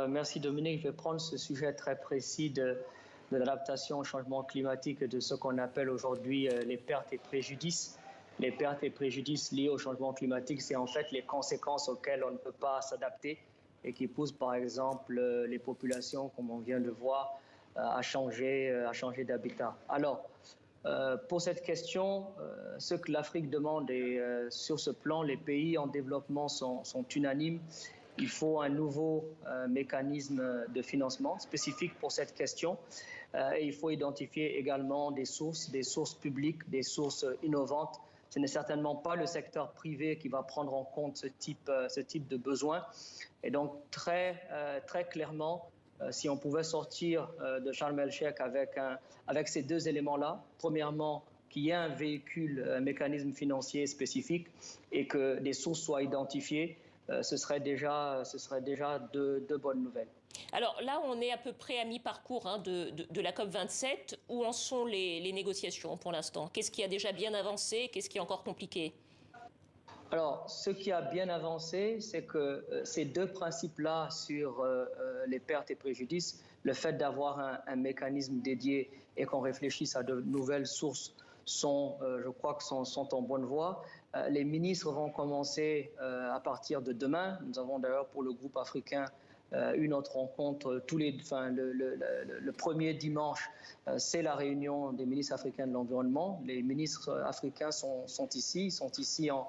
Merci Dominique. Je vais prendre ce sujet très précis de l'adaptation au changement climatique et de ce qu'on appelle aujourd'hui les pertes et préjudices. Les pertes et préjudices liés au changement climatique, c'est en fait les conséquences auxquelles on ne peut pas s'adapter et qui poussent par exemple les populations, comme on vient de voir, à changer d'habitat. Alors, pour cette question, ce que l'Afrique demande, et sur ce plan, les pays en développement sont unanimes. Il faut un nouveau mécanisme de financement spécifique pour cette question. Et il faut identifier également des sources publiques, des sources innovantes. Ce n'est certainement pas le secteur privé qui va prendre en compte ce type de besoins. Et donc, très clairement, si on pouvait sortir de Sharm el-Sheikh avec ces deux éléments-là, premièrement, qu'il y ait un véhicule, un mécanisme financier spécifique et que des sources soient identifiées, ce serait déjà de bonnes nouvelles. Alors là, on est à peu près à mi-parcours de la COP27. Où en sont les négociations pour l'instant? Qu'est-ce qui a déjà bien avancé? Qu'est-ce qui est encore compliqué? Alors, ce qui a bien avancé, c'est que ces deux principes-là sur les pertes et préjudices, le fait d'avoir un mécanisme dédié et qu'on réfléchisse à de nouvelles sources, je crois que sont en bonne voie. Les ministres vont commencer à partir de demain. Nous avons d'ailleurs pour le groupe africain une autre rencontre le premier dimanche, c'est la réunion des ministres africains de l'environnement. Les ministres africains sont ici, ils sont ici en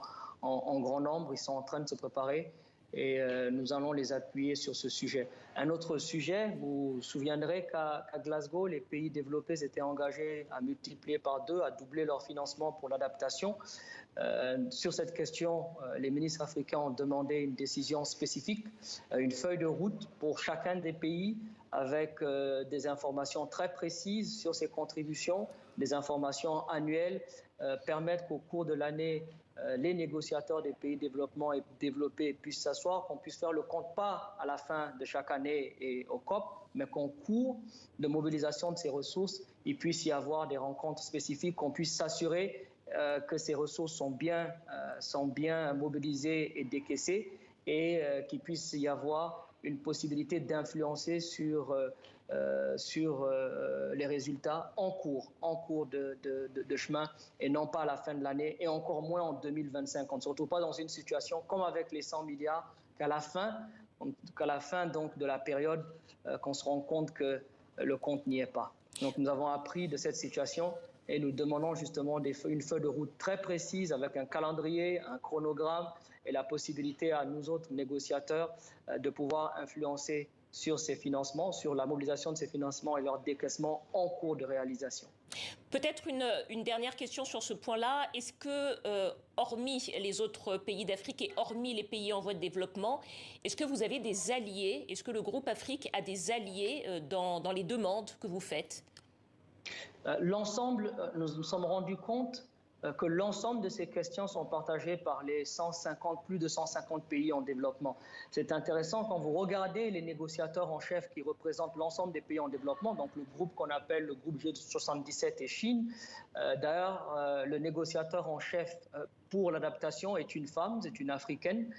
grand nombre, ils sont en train de se préparer et nous allons les appuyer sur ce sujet. Un autre sujet, vous vous souviendrez qu'à Glasgow, les pays développés s'étaient engagés à multiplier par 2, à doubler leur financement pour l'adaptation. Sur cette question, les ministres africains ont demandé une décision spécifique, une feuille de route pour chacun des pays avec des informations très précises sur ses contributions, des informations annuelles, permettre qu'au cours de l'année, les négociateurs des pays développés puissent s'asseoir, qu'on puisse faire le compte pas à la fin de chaque année et au COP, mais qu'en cours de mobilisation de ces ressources, il puisse y avoir des rencontres spécifiques, qu'on puisse s'assurer que ces ressources sont bien mobilisées et décaissées et qu'il puisse y avoir une possibilité d'influencer sur les résultats en cours de chemin et non pas à la fin de l'année et encore moins en 2025. On ne se retrouve pas dans une situation comme avec les 100 milliards qu'à la fin donc, de la période qu'on se rend compte que le compte n'y est pas. Donc nous avons appris de cette situation et nous demandons justement une feuille de route très précise avec un calendrier, un chronogramme et la possibilité à nous autres négociateurs de pouvoir influencer sur ces financements, sur la mobilisation de ces financements et leur décaissement en cours de réalisation. Peut-être une dernière question sur ce point-là. Est-ce que, hormis les autres pays d'Afrique et hormis les pays en voie de développement, est-ce que vous avez des alliés? Est-ce que le groupe Afrique a des alliés dans les demandes que vous faites? L'ensemble, nous nous sommes rendus compte que l'ensemble de ces questions sont partagées par les plus de 150 pays en développement. C'est intéressant quand vous regardez les négociateurs en chef qui représentent l'ensemble des pays en développement, donc le groupe qu'on appelle le groupe G77 et Chine. D'ailleurs, le négociateur en chef pour l'adaptation est une femme, c'est une africaine.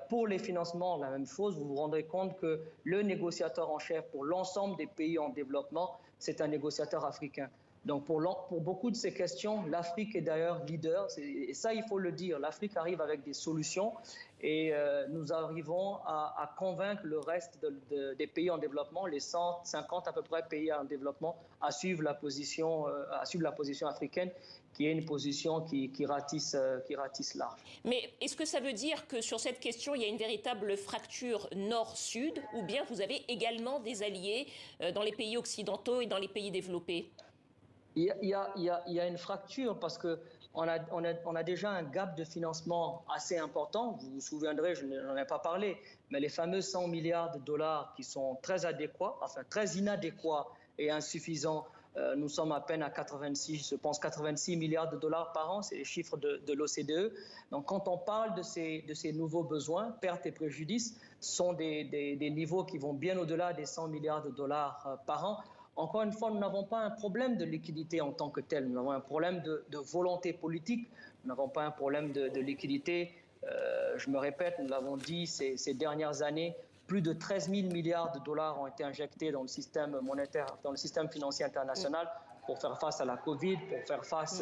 Pour les financements, la même chose, vous vous rendrez compte que le négociateur en chef pour l'ensemble des pays en développement, c'est un négociateur africain. Donc pour beaucoup de ces questions, l'Afrique est d'ailleurs leader, et ça il faut le dire, l'Afrique arrive avec des solutions et nous arrivons à convaincre le reste des pays en développement, les 150 à peu près pays en développement, à suivre la position africaine qui est une position qui ratisse large. Mais est-ce que ça veut dire que sur cette question, il y a une véritable fracture nord-sud, ou bien vous avez également des alliés dans les pays occidentaux et dans les pays développés? Il y a une fracture parce qu'on a déjà un gap de financement assez important. Vous vous souviendrez, je n'en ai pas parlé, mais les fameux 100 milliards de dollars qui sont très inadéquats et insuffisants. Nous sommes à peine à 86 milliards de dollars par an, c'est les chiffres de l'OCDE. Donc quand on parle de ces nouveaux besoins, pertes et préjudices, sont des niveaux qui vont bien au-delà des 100 milliards de dollars par an. Encore une fois, nous n'avons pas un problème de liquidité en tant que tel. Nous avons un problème de volonté politique. Nous n'avons pas un problème de liquidité. Je me répète, nous l'avons dit ces dernières années, plus de 13 000 milliards de dollars ont été injectés dans le système monétaire, dans le système financier international pour faire face à la Covid, pour faire face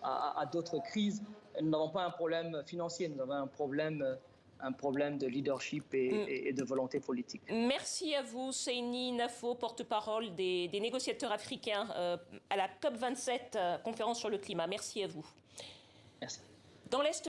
à d'autres crises. Nous n'avons pas un problème financier, nous avons un problème de leadership et de volonté politique. Merci à vous, Seyni Nafo, porte-parole des négociateurs africains à la COP27, conférence sur le climat. Merci à vous. Merci. Dans l'Est